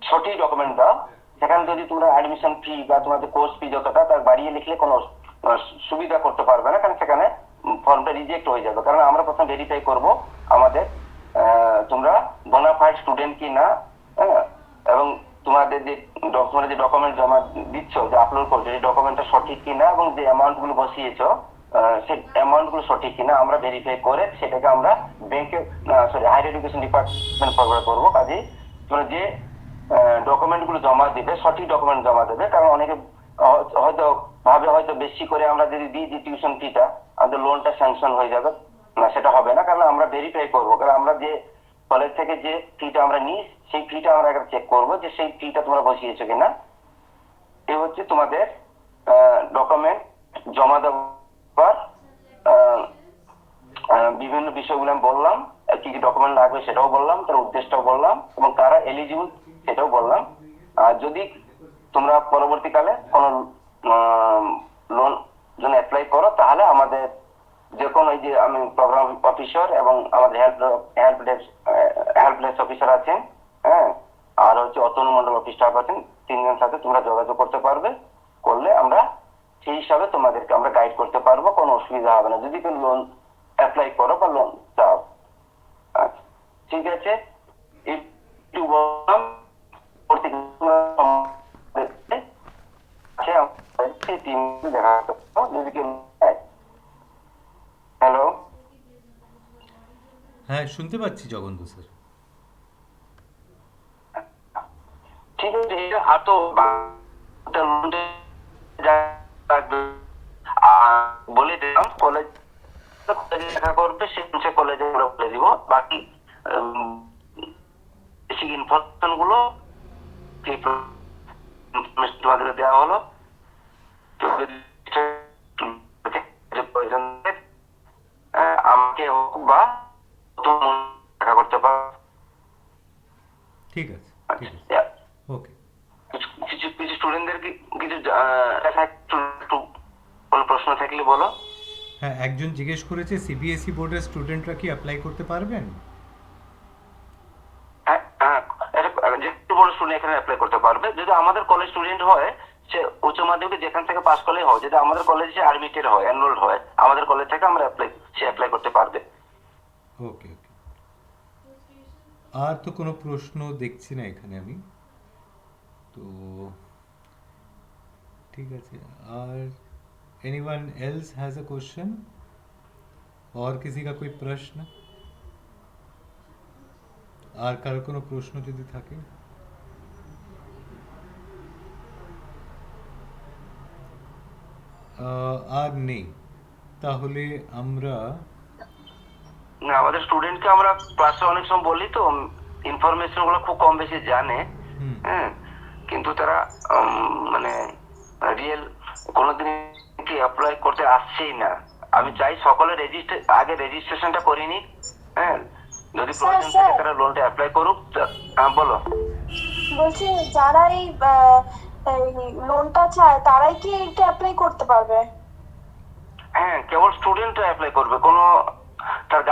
সঠিক ডকুমেন্ট দাও। সেখানে যদি তোমরা অ্যাডমিশন ফি বা তোমাদের কোর্স ফি যতটা তার বাড়িয়ে লিখলে কোনো সুবিধা করতে পারবে না, কারণ সেখানে ফর্মটা রিজেক্ট হয়ে যাবে। কারণ আমরা প্রথম ভেরিফাই করব আমাদের তোমরা বোনাফাইড স্টুডেন্ট কি না, এবং তোমাদের যে ডকুমেন্ট জমা দিচ্ছ, যে আপলোড করছো, সেই ডকুমেন্টটা সঠিক কিনা, এবং যে অ্যামাউন্ট গুলো বসিয়েছো সেই অ্যামাউন্ট গুলো সঠিক কিনা আমরা ভেরিফাই করে সেটাকে আমরা ব্যাংকে হায়ার এডুকেশন ডিপার্টমেন্ট ফরওয়ার্ড করবো। কাজে তোমরা যে ডকুমেন্ট গুলো জমা দিবে সঠিক ডকুমেন্ট জমা দেবে। কারণ অনেকে হয়তো ভাবে হয়তো বেশি করে আমরা যদি দিই যে টিউশন ফিটা আমাদের লোনটা স্যাংশন হয়ে যাবে, না, সেটা হবে না। কারণ আমরা ভেরিফাই করবো, কারণ আমরা যে কলেজ থেকে যে ফিটা আমরা নিই সেই ফিটা আমরা একবার চেক করবো যে সেই ফিটা তোমরা বসিয়েছো কিনা। এই হচ্ছে তোমাদের ডকুমেন্ট জমা দেওয়ার বিভিন্ন বিষয়গুলো আমি বললাম, কি কি ডকুমেন্ট লাগবে সেটাও বললাম, তার উদ্দেশ্যটাও বললাম, এবং কারা এলিজিবল সেটাও বললাম। আর যদি তোমরা পরবর্তীকালে কোনো লোন জন্য অ্যাপ্লাই করো তাহলে আমাদের যে কোনো এই যে আমি প্রোগ্রাম অফিসার এবং আমাদের হেল্প ডেস্ক অফিসার আছেন, হ্যাঁ, আর হচ্ছে অটোনমন্ডল অফিস স্টাফ আছেন, 3জনের সাথে তোমরা যোগাযোগ করতে পারবে। করলে আমরা সেই হিসাবে তোমাদেরকে আমরা গাইড করতে পারবো, কোনো অসুবিধা হবে না যদি তুমি লোন অ্যাপ্লাই করো বা লোন চাও। আচ্ছা, ঠিক আছে, একটু বললাম হ্যালো। হ্যাঁ, শুনতে পাচ্ছি জগন্ত স্যার। ঠিক আছে, আর তো বলে দিলাম কলেজ দেখা করবে, সে কলেজে আমরা বলে দিব। বাকি বেসিক ইনফরমেশন গুলো তোমাদের দেওয়া হলো। প্রয়োজন আমাকে বা দেখা করতে পারো। ঠিক আছে, ঠিক আছে, ওকে। কিছু স্টুডেন্টদের কিছু কোনো প্রশ্ন থাকলে বলো। হ্যাঁ, একজন জিজ্ঞেস করেছে সিবিএসই বোর্ডের স্টুডেন্টরা কি অ্যাপ্লাই করতে পারবেন? যে বড় স্টুডেন্ট এখানে অ্যাপ্লাই করতে পারবে। যদি আমাদের কলেজ স্টুডেন্ট হয়, সে উচ্চ মাধ্যমিক যেখান থেকে পাস করলেই হয়। যদি আমাদের কলেজে অ্যাডমিটেড হয়, এনরোলড হয়, আমাদের কলেজ থেকে আমরা অ্যাপ্লাই করতে পারবে। ওকে, ওকে। আর তো কোনো প্রশ্ন দেখছি না এখানে আমি, তো ঠিক আছে। আর anyone else has a question? और किसी का कोई प्रश्न? আর কারো কোনো প্রশ্ন যদি থাকে? আর নেই, তাহলে আমরা না, আমাদের স্টুডেন্টকে আমরা ক্লাসে অনেক সময় বলি তো ইনফরমেশন গুলো খুব কম বেশি জানে, হ্যাঁ, কিন্তু তারা মানে রিয়েল কোনোদিন কি অ্যাপ্লাই করতে আসছেই না। আমি চাই সকলে আগে রেজিস্ট্রেশনটা করে নিক। হ্যাঁ, যদি স্যার, প্রয়োজন থাকে তারা লোনটা অ্যাপ্লাই করুক। বলো। বলছি যারা এই লোনটা চায় তারাই কি এটা অ্যাপ্লাই করতে পারবে? হ্যাঁ, কেবল স্টুডেন্টরা অ্যাপ্লাই করবে, কোনো তার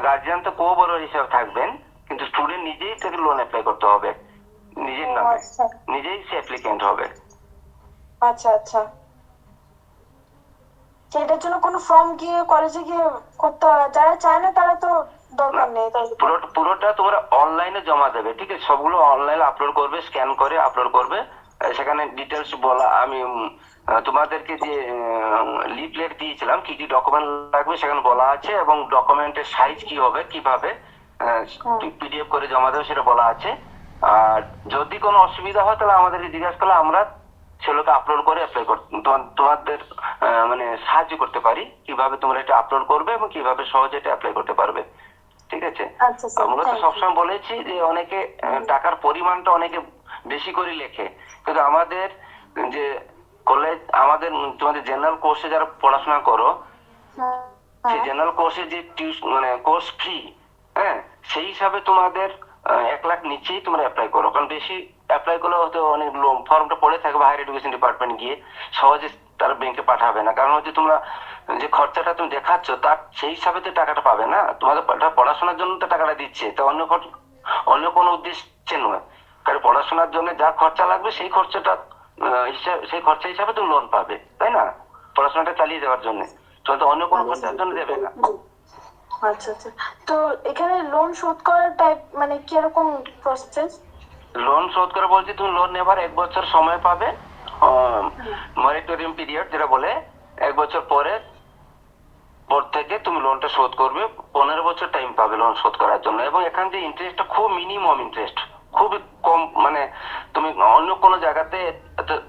গার্জিয়ান তো কোঅবরোর হিসাবে থাকবেন, কিন্তু স্টুডেন্ট নিজেই থেকে লোন অ্যাপ্লাই করতে হবে নিজের ও, নামে, আচ্ছা নিজেই সে অ্যাপ্লিকেন্ট হবে। আচ্ছা আচ্ছা। সেটার জন্য কোনো ফর্ম গিয়ে কলেজে গিয়ে করতে হয়? যারা চায় না তারা তো দরকার নেই, তাই তো? পুরোটা তোমরা অনলাইনে জমা দেবে, ঠিক আছে? সবগুলো অনলাইনে আপলোড করবে, স্ক্যান করে আপলোড করবে। সেখানে ডিটেলস বলা, আমি তোমাদেরকে যে লিফলেট দিয়েছিলাম কি কি ডকুমেন্ট লাগবে সেখানে বলা আছে, এবং ডকুমেন্টের সাইজ কি হবে, কিভাবে পিডিএফ করে জমা দেবে সেটা বলা আছে। আর যদি কোনো অসুবিধা হয় তাহলে আমাদেরকে জিজ্ঞাসা করলে আমরা সেগুলোকে আপলোড করে অ্যাপ্লাই তোমাদের মানে সাহায্য করতে পারি কিভাবে তোমরা এটা আপলোড করবে এবং কিভাবে সহজে এটা অ্যাপ্লাই করতে পারবে, ঠিক আছে? আচ্ছা স্যার, মূলত thank you. সবসময় বলেছি যে অনেকে টাকার পরিমাণটা অনেকে বেশি করে লেখে, কিন্তু আমাদের যে কলেজ, আমাদের তোমাদের জেনারেল কোর্সে যারা পড়াশোনা করো, হ্যাঁ, সেই জেনারেল কোর্সে যে মানে কোর্স ফি, হ্যাঁ, সেই হিসাবে তোমাদের 1 লাখ নিচেই তোমরা অ্যাপ্লাই করো। কারণ বেশি অ্যাপ্লাই করলে হয়তো অনেক ফর্মটা পড়ে থাকবে, হায়ার এডুকেশন ডিপার্টমেন্ট গিয়ে সহজে তারা ব্যাংকে পাঠাবে না। কারণ হচ্ছে তোমরা যে খরচাটা তুমি দেখাচ্ছ তার সেই হিসাবে তো টাকাটা পাবে না। তোমাদের পড়াশোনার জন্য তো টাকাটা দিচ্ছে, তো অন্য কোনো উদ্দেশ্যে নয়। কারণ পড়াশোনার জন্য যা খরচা লাগবে সেই খরচাটা সেই খরচা হিসাবে তুমি লোন পাবে, তাই না? পড়াশোনাটা চালিয়ে যাওয়ার জন্য, তুমি তো অন্য কোনো খরচার জন্য দেবে না। আচ্ছা আচ্ছা। তো এখানে লোন শোধ করার টাইপ মানে কিরকম প্রসেস? লোন শোধ করে বলছি, তুমি লোন নেবার 1 বছর সময় পাবে, মনিটরিং পিরিয়ড যেটা বলে। 1 বছর পর থেকে তুমি লোনটা শোধ করবে। 15 বছর টাইম পাবে লোন শোধ করার জন্য, এবং এখান যে ইন্টারেস্টটা খুব মিনিমাম ইন্টারেস্ট, খুবই কম। মানে তুমি অন্য কোনো জায়গাতে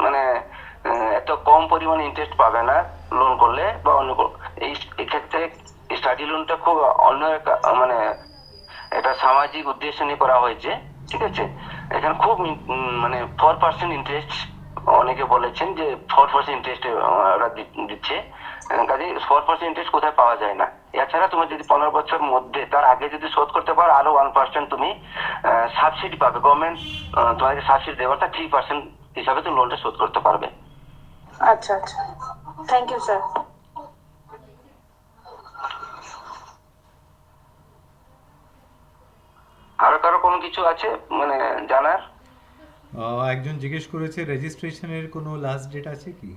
মানে এত কম পরিমাণে ইন্টারেস্ট পাবে না লোন করলে, বা অন্য এই ক্ষেত্রে স্টাডি লোনটা খুব অন্য মানে এটা সামাজিক উদ্দেশ্য নিয়ে করা হয়েছে, ঠিক আছে? এখানে খুব মানে 4% ইন্টারেস্ট, অনেকে বলেছেন যে 4% ইন্টারেস্ট ওরা দিচ্ছে। কাজে 4% ইন্টারেস্ট কোথায় পাওয়া যায় না। এছাড়া তুমি যদি 15 বছর মধ্যে তার আগে যদি শোধ করতে পারো, আরো 1% তুমি সাবসিডি পাবে। গভর্নমেন্ট তোমাকে সাবসিডি দেবে, অর্থাৎ 3% হিসাবে তুমি লোনটা শোধ করতে পারবে। আচ্ছা আচ্ছা, থ্যাংক ইউ স্যার। আরো কারো কোনো কিছু আছে মানে জানার? একজন জিজ্ঞেস করেছে রেজিস্ট্রেশনের কোনো লাস্ট ডেট আছে কি?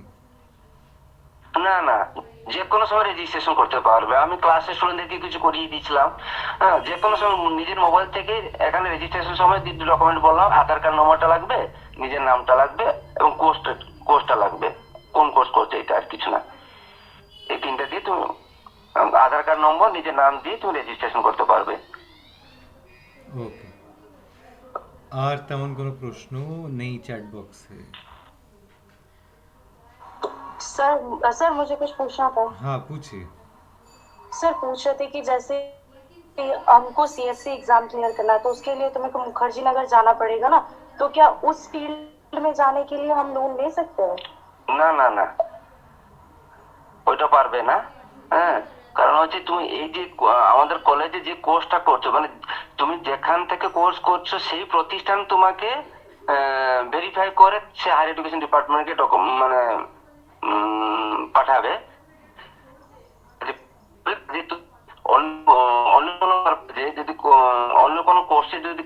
না না, যে কোনো সময় রেজিস্ট্রেশন করতে পারবে। আমি ক্লাসে স্টুডেন্টদেরকে কিছু করিয়ে দিয়েছিলাম। হ্যাঁ, যে কোনো সময় নিজের মোবাইল থেকে এখানে রেজিস্ট্রেশন সময় ডকুমেন্ট বললাম, আধার কার্ড নম্বরটা লাগবে, নিজের নামটা লাগবে, এবং কোর্সটা লাগবে। কোন কোর্স করছে এটা, আর কিছু না। এই 3টা দিয়ে তুমি আধার কার্ড নম্বর, নিজের নাম দিয়ে তুমি রেজিস্ট্রেশন করতে পারবে। ওকে, আর তেমন কোনো প্রশ্ন নেই চ্যাট বক্সে। सर सर मुझे कुछ पूछना था। हाँ पूछिए। सर पूछ रहे थे कि जैसे कि हमको सीएससी एग्जाम क्लियर करना है, तो उसके लिए तो मेरे को मुखर्जी नगर जाना पड़ेगा ना, तो क्या उस फील्ड में जाने के लिए हम लोन ले सकते हैं? না না না, ওইটা পারবে না। হ্যাঁ, কারণ হচ্ছে তুমি এই যে আমাদের কলেজে যে কোর্সটা করছো, মানে তুমি যেখান থেকে কোর্স করছো সেই প্রতিষ্ঠান তোমাকে ভেরিফাই করে সে হায়ার এডুকেশন ডিপার্টমেন্টকে মানে পাঠাবে। যেহেতু অন্য কোনো যদি অন্য কোনো কোর্সে যদি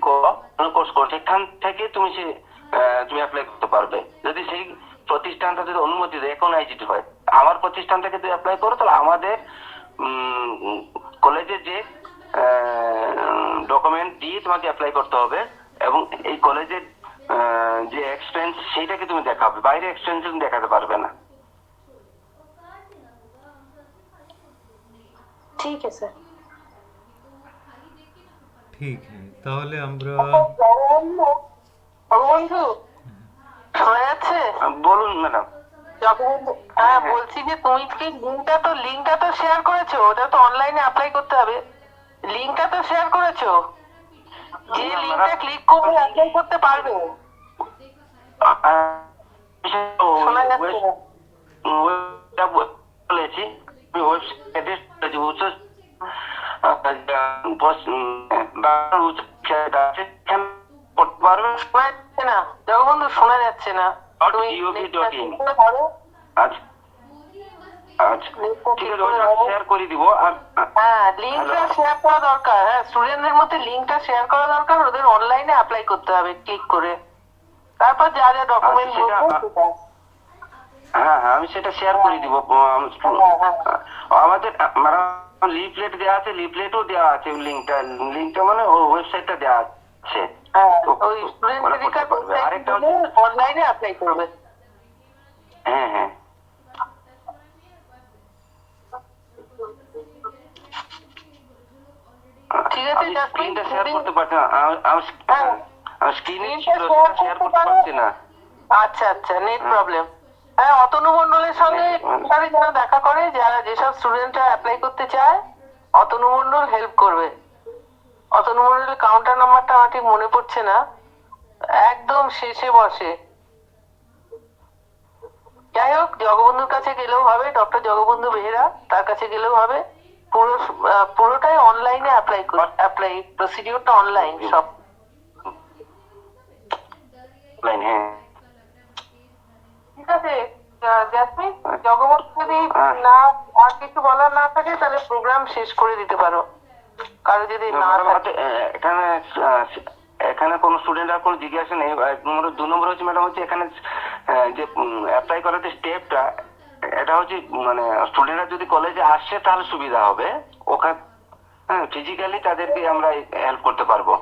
অন্য কোর্স করো, সেখান থেকে তুমি তুমি অ্যাপ্লাই করতে পারবে, যদি সেই প্রতিষ্ঠানটা যদি অনুমতি দেয়, এখন আইজিটি হয়। আমার প্রতিষ্ঠান থেকে যদি অ্যাপ্লাই করো তাহলে আমাদের কলেজে যে ডকুমেন্ট দিয়ে তোমাকে অ্যাপ্লাই করতে হবে, এবং এই কলেজের যে এক্সপেরিয়েন্স সেইটাকে তুমি দেখাবে, বাইরে এক্সপেরিয়েন্স তুমি দেখাতে পারবে না। ठीक है सर। ঠিক তাহলে আমরা বন্ধু শোনা যাচ্ছে? বলুন ম্যাডাম। জগবন্ধু, হ্যাঁ বলছি যে তুমি কি লিঙ্কটা তো শেয়ার করেছো? ওটা তো অনলাইনে অ্যাপ্লাই করতে হবে। লিঙ্কটা তো শেয়ার করেছো, যে লিঙ্কটা ক্লিক করবে অ্যাপ্লাই করতে পারবে। শোনা যাচ্ছে না। যা বলেছি আমি ওয়েবসাইটে পড়তে পারবে। শোনা যাচ্ছে না জগবন্ধু, শোনা যাচ্ছে না। তুমি .gov.in ধরো, আচ্ছা আচ্ছা ঠিক আছে, ওইটা শেয়ার করে দিব। আর হ্যাঁ লিঙ্কটা শেয়ার করা দরকার। হ্যাঁ স্টুডেন্টদের মধ্যে লিঙ্কটা শেয়ার করা দরকার, ওদের অনলাইনে অ্যাপ্লাই করতে হবে ক্লিক করে। তারপর যা যা ডকুমেন্ট সেটা হ্যাঁ হ্যাঁ আমি সেটা শেয়ার করে দিব। আমাদের লিফলেট দেওয়া আছে, লিফলেটও দেওয়া আছে লিঙ্কটা মানে ওয়েবসাইটটা দেওয়া আছে। ওই স্টুডেন্ট ক্রেডিট কার্ড আরেকটা অনলাইনে অ্যাপ্লাই করবে। হ্যাঁ হ্যাঁ ঠিক আছে, আমি স্ক্রিনটা শেয়ার করতে পারছি না। স্ক্রিনে শেয়ার করতে পারছি না। আচ্ছা আচ্ছা, নেট প্রবলেম। হ্যাঁ অতনু মন্ডলের সঙ্গে যারা দেখা করে, যারা যেসব স্টুডেন্টরা অ্যাপ্লাই করতে চায়, অতনু মন্ডল হেল্প করবে। অতনু মন্ডলের কাউন্টার নাম্বারটা আমার ঠিক মনে পড়ছে না, একদম শেষে বসে। যাই হোক, জগবন্ধুর কাছে গেলেও হবে, ডক্টর জগবন্ধু বেহেরা, তার কাছে গেলেও হবে। পুরোটাই অনলাইনে অ্যাপ্লাই প্রসিডিওরটা অনলাইন সব। হ্যাঁ ঠিক আছে জ্যাসমিন, জগবন্ধু যদি না আর কিছু বলার না থাকে তাহলে প্রোগ্রাম শেষ করে দিতে পারো, কারো যদি না থাকে। এখানে কোনো স্টুডেন্ট আর কোনো জিজ্ঞাসা নেই। 2 নম্বর হচ্ছে ম্যাডাম হচ্ছে এখানে যে অ্যাপ্লাই করার যে স্টেপটা, এটা হচ্ছে মানে স্টুডেন্টরা যদি কলেজে আসছে তাহলে সুবিধা হবে। ওখানে ফিজিক্যালি তাদেরকে আমরা হেল্প করতে পারবো।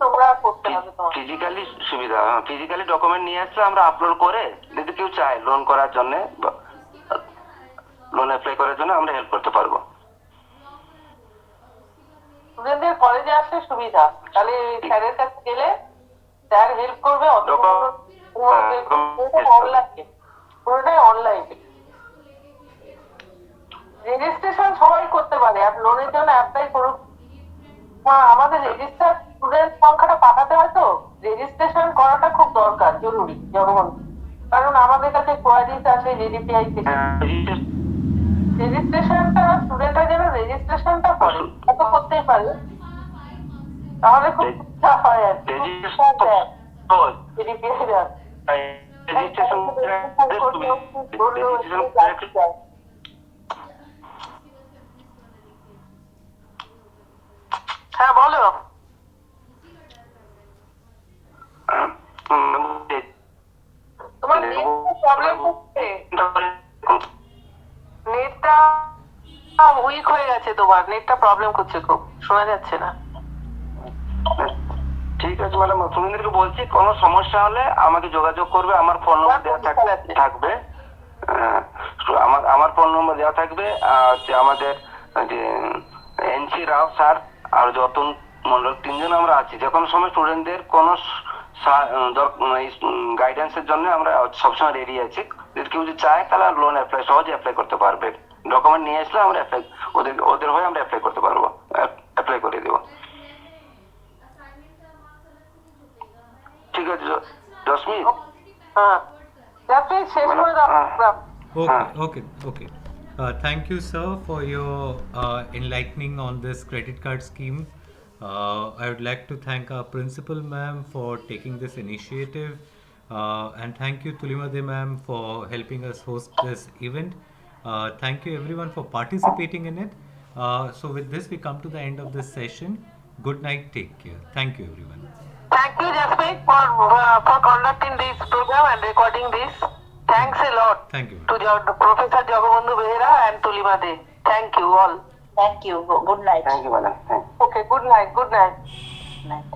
তোমরা করতে হবে তোমার ফিজিক্যালি সুবিধা, ফিজিক্যালি ডকুমেন্ট নিয়ে আসলে আমরা আপলোড করে যদি কেউ চায় লোন করার জন্য, লোন অ্যাপ্লাই করার জন্য আমরা হেল্প করতে পারবো। স্টুডেন্টদের কলেজে আসলে সুবিধা, তাহলে স্যারের কাছে গেলে স্যার হেল্প করবে। পুরোটাই অনলাইন। রেজিস্ট্রেশন সবাই করতে পারে, আর লোনের জন্য অ্যাপ্লাই করুক। আমাদের রেজিস্টার স্টুডেন্ট সংখ্যাটা পাঠাতে হয়, তো রেজিস্ট্রেশন করাটা খুব দরকার, জরুরি জগবন্ধু। কারণ আমাদের কাছে কোয়ারিজ আসে জেডিপিআই থেকে। রেজিস্ট্রেশনটা স্টুডেন্টরা যেন রেজিস্ট্রেশনটা করে, কত করতেই পারে, তাহলে খুব সুবিধা হয় আর কি। হ্যাঁ বলো। তোমার প্রবলেম হচ্ছে, নেটটা উইক হয়ে গেছে, তোমার নেটটা প্রবলেম করছে, খুব শোনা যাচ্ছে না। ঠিক আছে ম্যাডাম, তোমাদেরকে বলছি কোনো সমস্যা হলে আমাকে যোগাযোগ করবে। আমার ফোন নম্বর দেওয়া থাকবে। আমার ফোন নম্বর দেওয়া থাকবে। আমাদের যে এনসি রাও স্যার আর যতন মন্ডল, 3 জন আমরা আছি। যে কোনো সময় স্টুডেন্টদের কোনো গাইডেন্সের জন্য আমরা সবসময় রেডি আছি। যদি কেউ যদি চায় তাহলে লোন সহজে অ্যাপ্লাই করতে পারবে। ডকুমেন্ট নিয়ে আসলে আমরা ওদের হয়ে আমরা অ্যাপ্লাই করতে পারবো, অ্যাপ্লাই করে দেবো। ঠিক আছে জসমিন। হ্যাঁ শেষ করে দাও। Okay. Thank you, sir, for your enlightening on this credit card scheme. I would like to thank our principal ma'am for taking this initiative, and thank you Tulimade ma'am for helping us host this event. Thank you everyone for participating in it. So with this we come to the end of this session. Good night, take care. Thank you everyone. Thank you Jaspreet for conducting this program and recording this. Thanks a lot. Thank you. To Professor Jagabandhu Behera and Tulima De. Thank you all. Thank you. Good night. Thank you madam. Okay, good night. Good night. Good night.